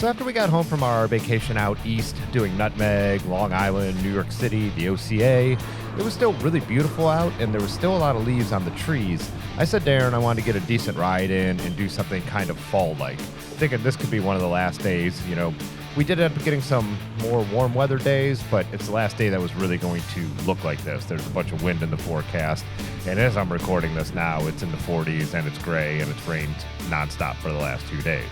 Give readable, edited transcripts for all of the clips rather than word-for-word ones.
So after we got home from our vacation out east doing Nutmeg, Long Island, New York City, the OCA, it was still really beautiful out and there was still a lot of leaves on the trees. I said to Erin I wanted to get a decent ride in and do something kind of fall-like, thinking this could be one of the last days. You know, we did end up getting some more warm weather days, but it's the last day that was really going to look like this. There's a bunch of wind in the forecast, and as I'm recording this now, it's in the 40s and it's gray and it's rained nonstop for the last 2 days.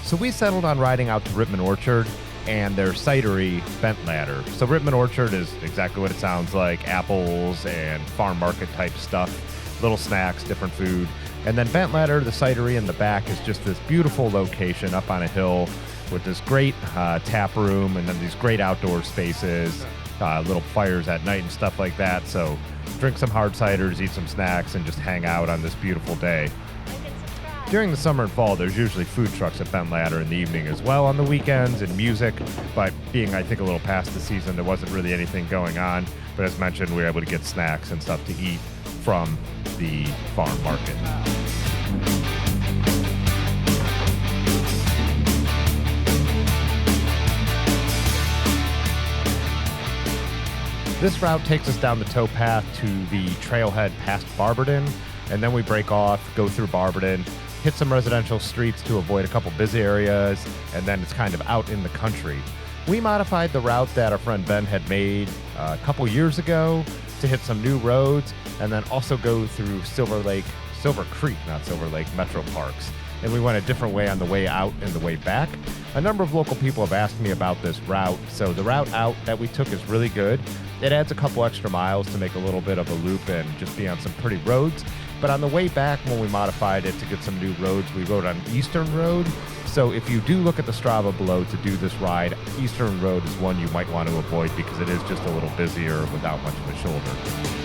So we settled on riding out to Rittman Orchard and their cidery bent ladder. So Rittman Orchard is exactly what it sounds like, apples and farm market type stuff, little snacks, different food. And then Bent Ladder, the cidery in the back, is just this beautiful location up on a hill with this great tap room and then these great outdoor spaces, little fires at night and stuff like that. So drink some hard ciders, eat some snacks, and just hang out on this beautiful day. During the summer and fall, there's usually food trucks at Bent Ladder in the evening as well on the weekends and music, but being, I think, a little past the season, there wasn't really anything going on. But as mentioned, we were able to get snacks and stuff to eat from the farm market. This route takes us down the towpath to the trailhead past Barberton, and then we break off, go through Barberton, hit some residential streets to avoid a couple busy areas, and then it's kind of out in the country. We modified the route that our friend Ben had made a couple years ago to hit some new roads, and then also go through Silver Creek Metro Parks. And we went a different way on the way out and the way back. A number of local people have asked me about this route. So the route out that we took is really good. It adds a couple extra miles to make a little bit of a loop and just be on some pretty roads. But on the way back, when we modified it to get some new roads, we rode on Eastern Road. So if you do look at the Strava below to do this ride, Eastern Road is one you might want to avoid because it is just a little busier without much of a shoulder.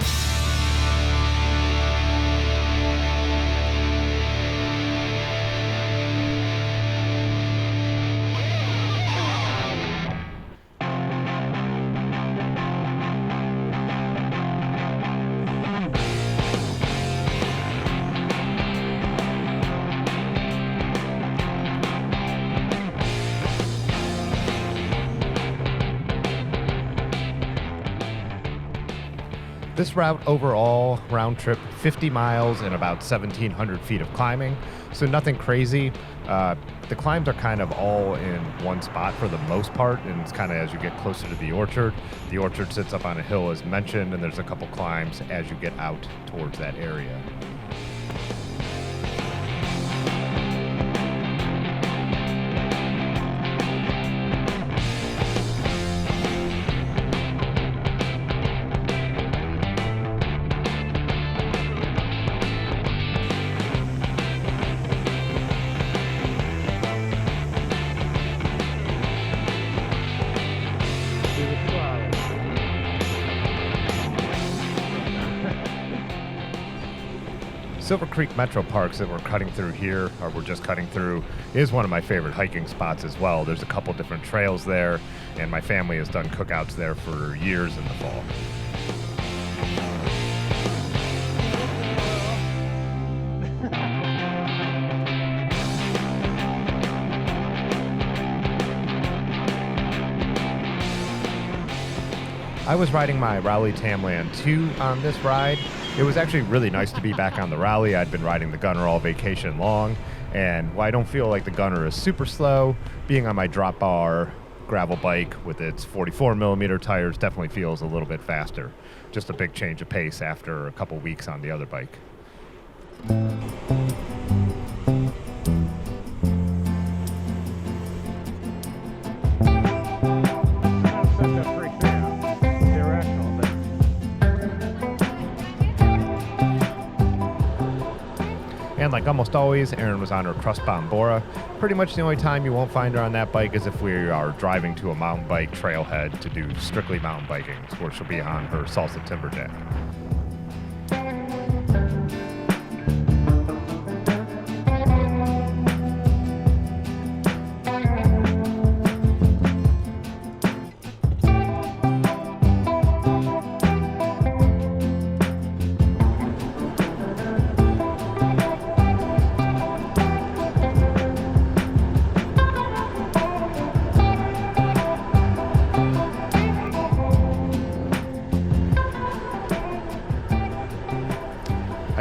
This route overall, round trip, 50 miles and about 1,700 feet of climbing, so nothing crazy. The climbs are kind of all in one spot for the most part, and it's kind of as you get closer to the orchard. The orchard sits up on a hill as mentioned, and there's a couple climbs as you get out towards that area. Silver Creek Metro Parks that we're cutting through here, or we're just cutting through, is one of my favorite hiking spots as well. There's a couple different trails there, and my family has done cookouts there for years in the fall. I was riding my Rowley Tamland 2 on this ride. It was actually really nice to be back on the Rowley. I'd been riding the Gunner all vacation long, and while I don't feel like the Gunner is super slow, being on my drop bar gravel bike with its 44 millimeter tires definitely feels a little bit faster. Just a big change of pace after a couple weeks on the other bike. And like almost always, Erin was on her crust-bound Bora. Pretty much the only time you won't find her on that bike is if we are driving to a mountain bike trailhead to do strictly mountain biking, where she'll be on her Salsa Timber Deck.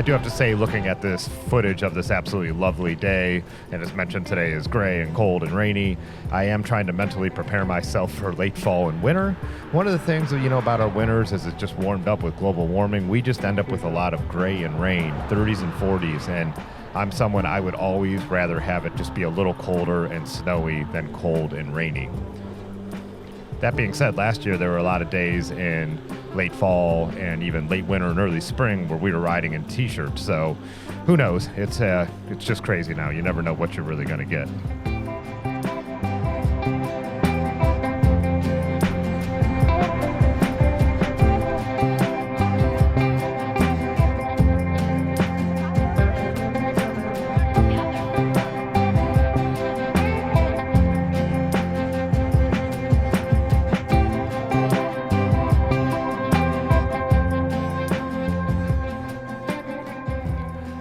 I do have to say, looking at this footage of this absolutely lovely day, and as mentioned, today is gray and cold and rainy, I am trying to mentally prepare myself for late fall and winter. One of the things that, about our winters is it's just warmed up with global warming. We just end up with a lot of gray and rain, 30s and 40s, and I'm someone I would always rather have it just be a little colder and snowy than cold and rainy. That being said, last year there were a lot of days in late fall and even late winter and early spring where we were riding in t-shirts. So who knows? It's just crazy now. You never know what you're really going to get.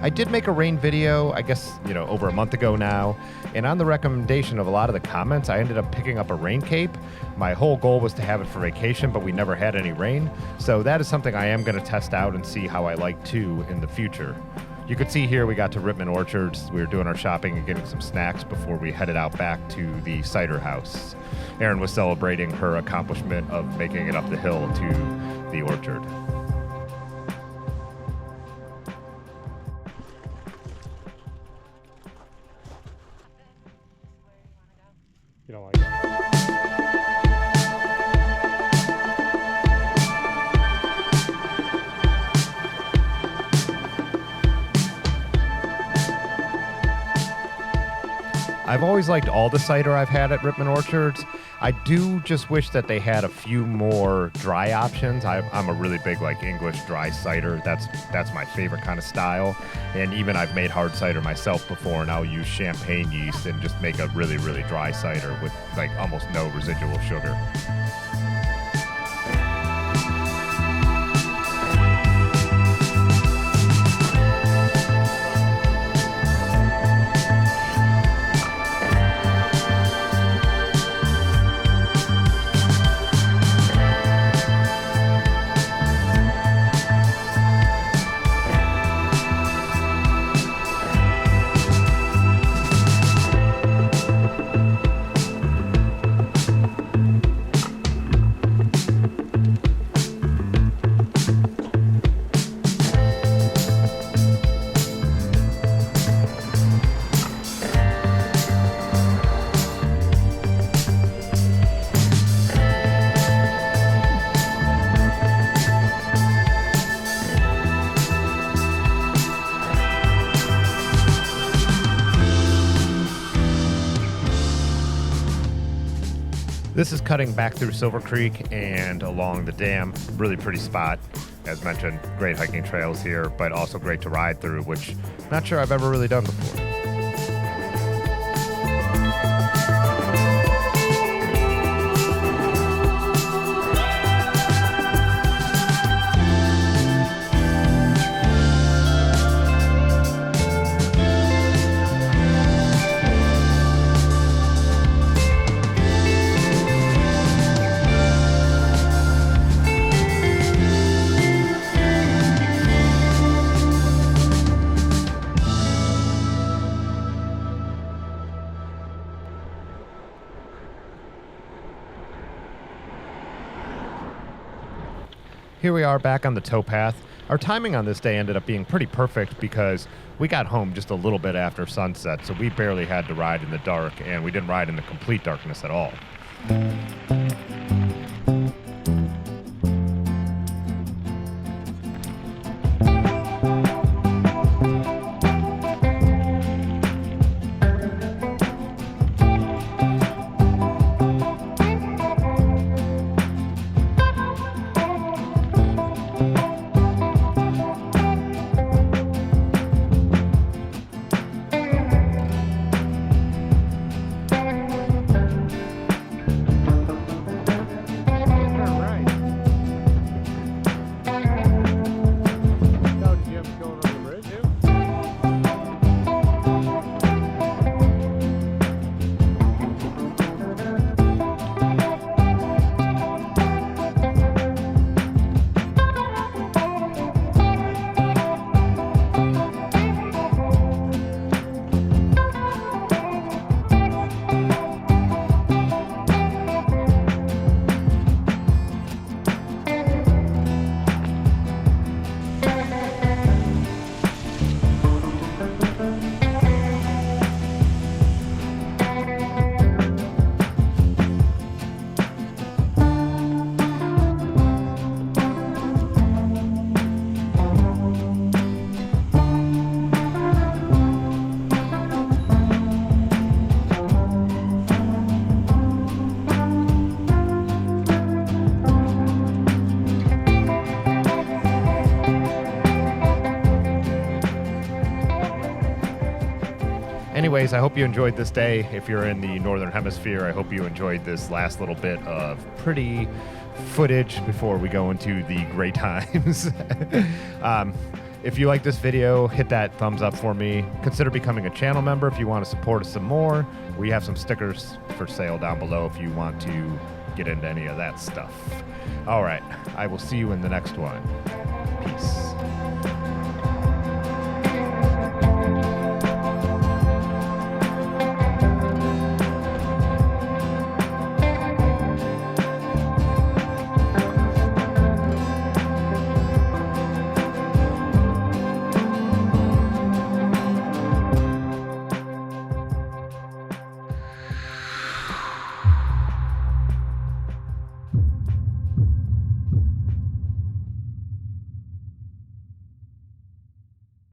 I did make a rain video, I guess, over a month ago now, and on the recommendation of a lot of the comments, I ended up picking up a rain cape. My whole goal was to have it for vacation, but we never had any rain, so that is something I am going to test out and see how I like too in the future. You could see here we got to Rittman Orchards. We were doing our shopping and getting some snacks before we headed out back to the cider house. Erin was celebrating her accomplishment of making it up the hill to the orchard. You don't like that? I've always liked all the cider I've had at Rittman Orchards. I do just wish that they had a few more dry options. I'm a really big English dry cider. That's my favorite kind of style. And even I've made hard cider myself before, and I'll use champagne yeast and just make a really, really dry cider with almost no residual sugar. This is cutting back through Silver Creek and along the dam. Really pretty spot. As mentioned, great hiking trails here, but also great to ride through, which I'm not sure I've ever really done before. Here we are back on the towpath. Our timing on this day ended up being pretty perfect because we got home just a little bit after sunset, so we barely had to ride in the dark, and we didn't ride in the complete darkness at all. anyways, I hope you enjoyed this day. If you're in the Northern Hemisphere, I hope you enjoyed this last little bit of pretty footage before we go into the great times. If you like this video, hit that thumbs up for me. Consider becoming a channel member if you want to support us some more. We have some stickers for sale down below if you want to get into any of that stuff. All right, I will see you in the next one. Peace.